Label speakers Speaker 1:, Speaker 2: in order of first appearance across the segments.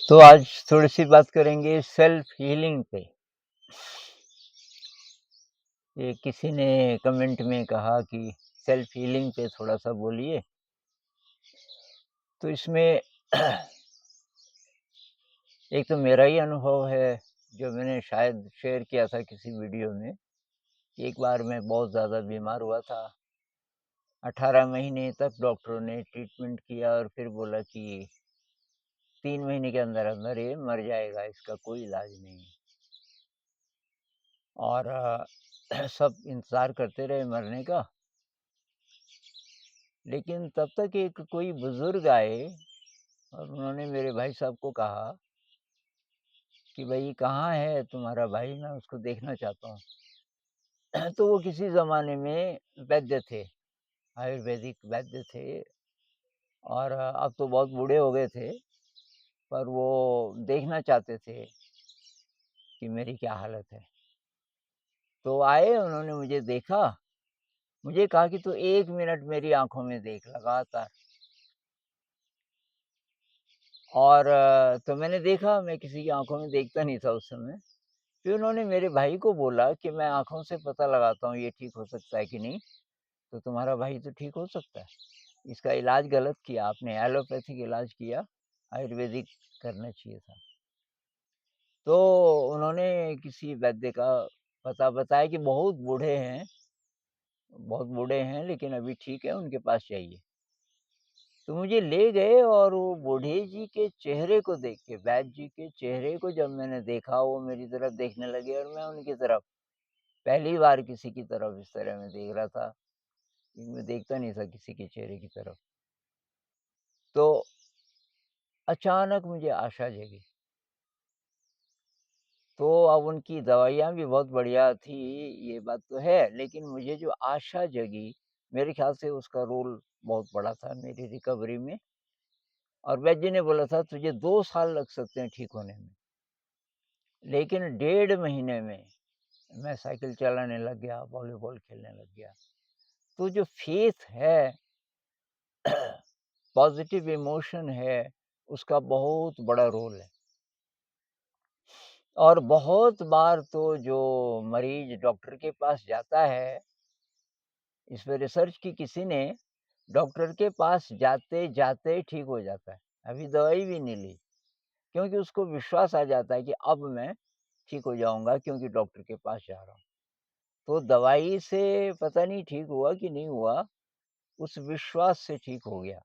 Speaker 1: तो आज थोड़ी-सी बात करेंगे सेल्फ हीलिंग पे। ये किसी ने कमेंट में कहा कि सेल्फ हीलिंग पे थोड़ा-सा बोलिए। तो इसमें एक तो मेरा ही अनुभव है, जो मैंने शायद शेयर किया था किसी वीडियो में। एक बार मैं बहुत ज़्यादा बीमार हुआ था। 18 महीने तक डॉक्टरों ने ट्रीटमेंट किया और फिर बोला कि 3 महीने के अंदर-अंदर ये मर जाएगा, इसका कोई इलाज नहीं है। और सब इंतज़ार करते रहे मरने का। लेकिन तब तक एक कोई बुज़ुर्ग आए और उन्होंने मेरे भाई साहब को कहा कि भई कहाँ है तुम्हारा भाई? मैं उसको देखना चाहता हूँ। तो वो किसी ज़माने में वैद्य थे, आयुर्वेदिक वैद्य थे और अब तो बहुत बूढ़े हो गए थे, पर वो देखना चाहते थे कि मेरी क्या हालत है। तो आए, उन्होंने मुझे देखा, मुझे कहा कि तू 1 मिनट मेरी आँखों में देख लगातार। और तो मैंने देखा, मैं किसी की आँखों में देखता नहीं था उस समय। फिर उन्होंने मेरे भाई को बोला कि मैं आँखों से पता लगाता हूँ ये ठीक हो सकता है कि नहीं, तो तुम्हारा भाई तो ठीक हो सकता है। इसका इलाज गलत किया आपने, एलोपैथिक इलाज किया, आयुर्वेदिक करना चाहिए था। तो उन्होंने किसी वैद्य का पता बताया कि बहुत बूढ़े हैं लेकिन अभी ठीक है, उनके पास जाइए। तो मुझे ले गए और वो बूढ़े जी के चेहरे को देख के, वैद्य जी के चेहरे को जब मैंने देखा, वो मेरी तरफ देखने लगे और मैं उनकी तरफ। पहली बार किसी की तरफ इस तरह मैं देख रहा था, मैं देखता नहीं था किसी के चेहरे की तरफ। तो अचानक मुझे आशा जगी। तो अब उनकी दवाइयाँ भी बहुत बढ़िया थी, ये बात तो है, लेकिन मुझे जो आशा जगी, मेरे ख़्याल से उसका रोल बहुत बड़ा था मेरी रिकवरी में। और वैद्य जी ने बोला था तुझे 2 साल लग सकते हैं ठीक होने में, लेकिन 1.5 महीने में मैं साइकिल चलाने लग गया, वॉलीबॉल खेलने लग गया। तो जो फ़ेथ है, पॉज़िटिव इमोशन है, उसका बहुत बड़ा रोल है। और बहुत बार तो जो मरीज़ डॉक्टर के पास जाता है, इस पे रिसर्च की किसी ने, डॉक्टर के पास जाते-जाते ठीक हो जाता है। अभी दवाई भी नहीं ली, क्योंकि उसको विश्वास आ जाता है कि अब मैं ठीक हो जाऊँगा क्योंकि डॉक्टर के पास जा रहा हूँ। तो दवाई से पता नहीं ठीक हुआ कि नहीं हुआ, उस विश्वास से ठीक हो गया।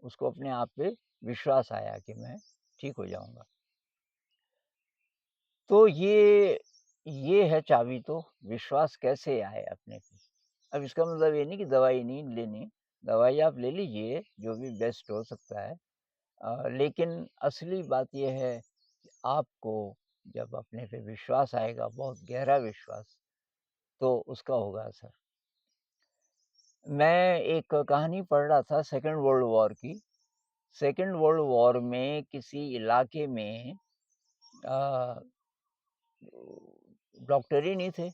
Speaker 1: उसको अपने आप पे विश्वास आया कि मैं ठीक हो जाऊँगा। तो ये है चाबी तो, विश्वास कैसे आए अपने पे। अब इसका मतलब ये नहीं कि दवाई नहीं लेनी, दवाई आप ले लीजिए, जो भी बेस्ट हो सकता है। लेकिन असली बात ये है कि आपको जब अपने पे विश्वास आएगा, बहुत गहरा विश्वास, तो उसका होगा असर। मैं एक कहानी पढ़ रहा था सेकंड वर्ल्ड वॉर की। सेकंड वर्ल्ड वॉर में किसी इलाके में अ, डॉक्टर ही नहीं थे।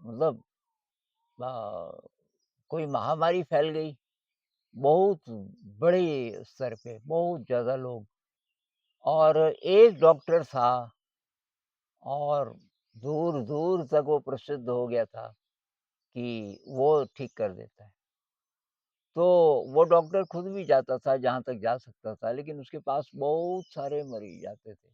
Speaker 1: मतलब अ, कोई महामारी फैल गई, बहुत बड़े स्तर पे, बहुत ज़्यादा लोग, और एक डॉक्टर था और दूर-दूर तक वो प्रसिद्ध हो गया था कि वो ठीक कर देता है। तो वो डॉक्टर खुद भी जाता था जहाँ तक जा सकता था, लेकिन उसके पास बहुत सारे मरीज़ आते थे।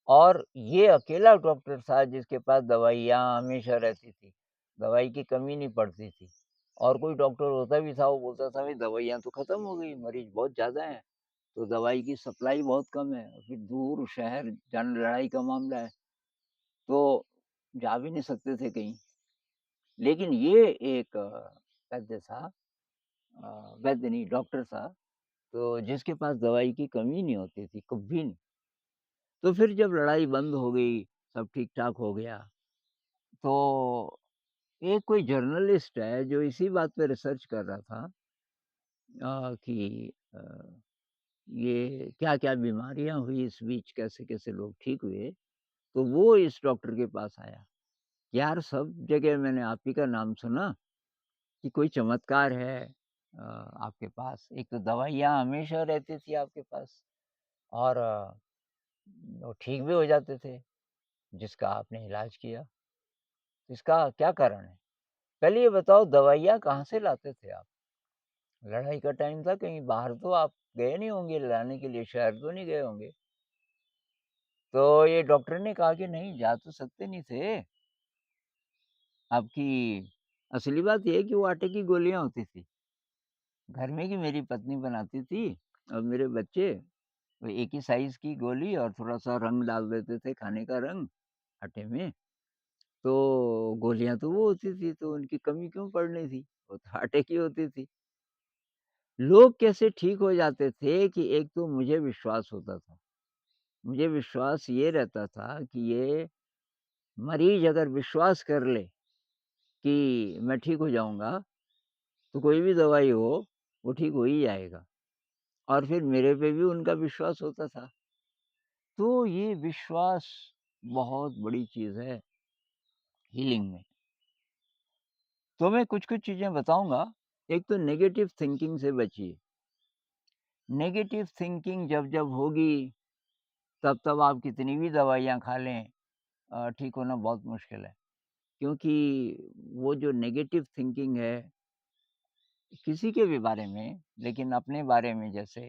Speaker 1: और ये अकेला डॉक्टर था जिसके पास दवाइयाँ हमेशा रहती थी, दवाई की कमी नहीं पड़ती थी। और कोई डॉक्टर होता भी था, वो बोलता था भई दवाइयाँ तो खत्म हो गई, मरीज़ बहुत ज़्यादा हैं, तो दवाई की सप्लाई बहुत कम है, और फिर दूर शहर जाना लड़ाई का मामला है, तो जा भी नहीं सकते थे कहीं। लेकिन ये एक वैद्य था, वैद्य नहीं डॉक्टर था, तो जिसके पास दवाई की कमी नहीं होती थी, कभी नहीं। तो फिर जब लड़ाई बंद हो गई, सब ठीक-ठाक हो गया, तो एक कोई जर्नलिस्ट है जो इसी बात पे रिसर्च कर रहा था कि ये क्या-क्या बीमारियाँ हुई इस बीच, कैसे-कैसे लोग ठीक हुए, तो वो इस डॉक्टर के पास आया। यार सब जगह मैंने आप ही का नाम सुना कि कोई चमत्कार है आपके पास। एक तो दवाइयाँ हमेशा रहती थी आपके पास, और वो ठीक भी हो जाते थे, जिसका आपने इलाज किया। इसका क्या कारण है? पहले ये बताओ दवाइयाँ कहाँ से लाते थे आप? लड़ाई का टाइम था, कहीं बाहर तो आप गए नहीं होंगे लाने के लिए, शहर तो नहीं गए होंगे। तो ये डॉक्टर ने कहा कि नहीं जा तो सकते नहीं थे, आपकी असली बात ये है कि वो आटे की गोलियाँ होती थी। घर में की मेरी पत्नी बनाती थी और मेरे बच्चे वो एक ही साइज़ की गोली और थोड़ा-सा रंग डाल देते थे, खाने का रंग आटे में, तो गोलियाँ तो वो होती थी, तो उनकी कमी क्यों पड़नी थी? वो तो आटे की होती थी। लोग कैसे ठीक हो जाते थे कि एक तो मुझे विश्वास होता था। मुझे विश्वास ये रहता था कि ये मरीज़ अगर विश्वास कर ले कि मैं ठीक हो जाऊँगा, तो कोई भी दवाई हो, वो ठीक हो ही जाएगा और फिर मेरे पे भी उनका विश्वास होता था। तो ये विश्वास बहुत बड़ी चीज़ है हीलिंग में। तो मैं कुछ-कुछ चीज़ें बताऊँगा। एक तो नेगेटिव थिंकिंग से बचिए। नेगेटिव थिंकिंग जब-जब होगी, तब-तब आप कितनी भी दवाइयाँ खा लें ठीक होना बहुत मुश्किल है। क्योंकि वो जो नेगेटिव थिंकिंग है, किसी के भी बारे में, लेकिन अपने बारे में जैसे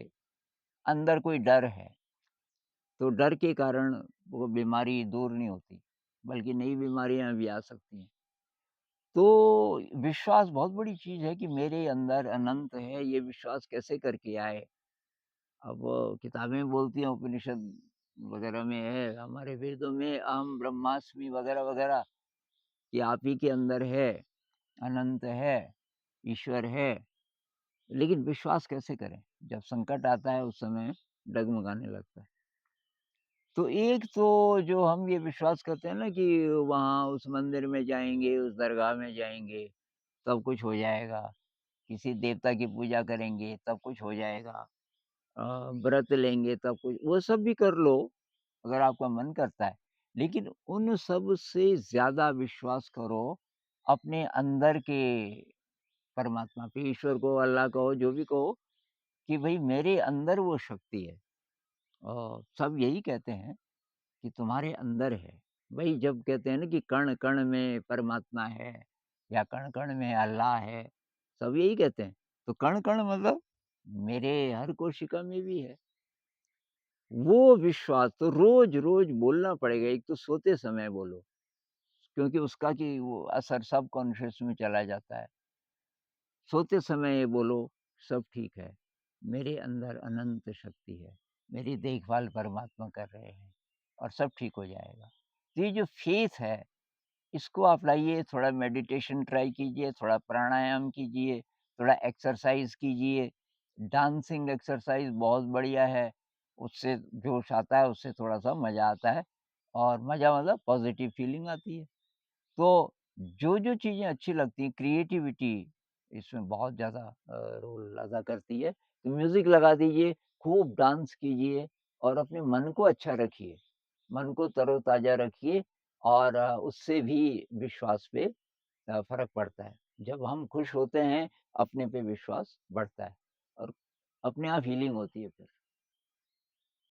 Speaker 1: अंदर कोई डर है, तो डर के कारण वो बीमारी दूर नहीं होती, बल्कि नई बीमारियाँ भी आ सकती हैं। तो विश्वास बहुत बड़ी चीज़ है कि मेरे अंदर अनंत है, ये विश्वास कैसे करके आए? अब किताबें बोलती हैं उपनिषद वगैरह में है, हमारे वेदों में अहम ब्रह्मास्मि वगैरह-वगैरह कि आप ही के अंदर है, अनंत है, ईश्वर है। लेकिन विश्वास कैसे करें? जब संकट आता है उस समय डगमगाने लगता है। तो एक तो जो हम ये विश्वास करते हैं ना कि वहाँ उस मंदिर में जाएँगे, उस दरगाह में जाएँगे, सब कुछ हो जाएगा। किसी देवता की पूजा करेंगे तब कुछ हो जाएगा। व्रत लेंगे तब कुछ वो सब भी कर लो, अगर आपका मन करता है। लेकिन उन सब से ज़्यादा विश्वास करो अपने अंदर के परमात्मा पे, ईश्वर को, अल्लाह कहो, जो भी कहो कि भई मेरे अंदर वो शक्ति है। सब यही कहते हैं कि तुम्हारे अंदर है। वही जब कहते हैं ना कि कण-कण में परमात्मा है या कण-कण में अल्लाह है, सब यही कहते हैं। तो कण-कण मतलब मेरे हर कोशिका में भी है। वो विश्वास तो रोज़-रोज़ बोलना पड़ेगा, एक तो सोते समय बोलो, क्योंकि उसका कि वो असर सबकॉन्शियस में चला जाता है। सोते समय ये बोलो, सब ठीक है, मेरे अंदर अनंत शक्ति है, मेरी देखभाल परमात्मा कर रहे हैं और सब ठीक हो जाएगा। तो ये जो फ़ेथ है, इसको आप लाइए, थोड़ा मेडिटेशन ट्राई कीजिए, थोड़ा प्राणायाम कीजिए, थोड़ा एक्सरसाइज़ कीजिए। डांसिंग एक्सरसाइज़ बहुत बढ़िया है, उससे जोश आता है, उससे थोड़ा-सा मज़ा आता है और मज़ा मतलब पॉज़िटिव फ़ीलिंग आती है। तो जो-जो चीज़ें अच्छी लगती हैं, क्रिएटिविटी इसमें बहुत ज़्यादा रोल अदा करती है। तो म्यूज़िक लगा दीजिए, खूब डांस कीजिए और अपने मन को अच्छा रखिए। मन को तरोताज़ा रखिए और उससे भी विश्वास पे फ़र्क पड़ता है। जब हम खुश होते हैं, अपने पे विश्वास बढ़ता है और अपने आप हीलिंग होती है फिर।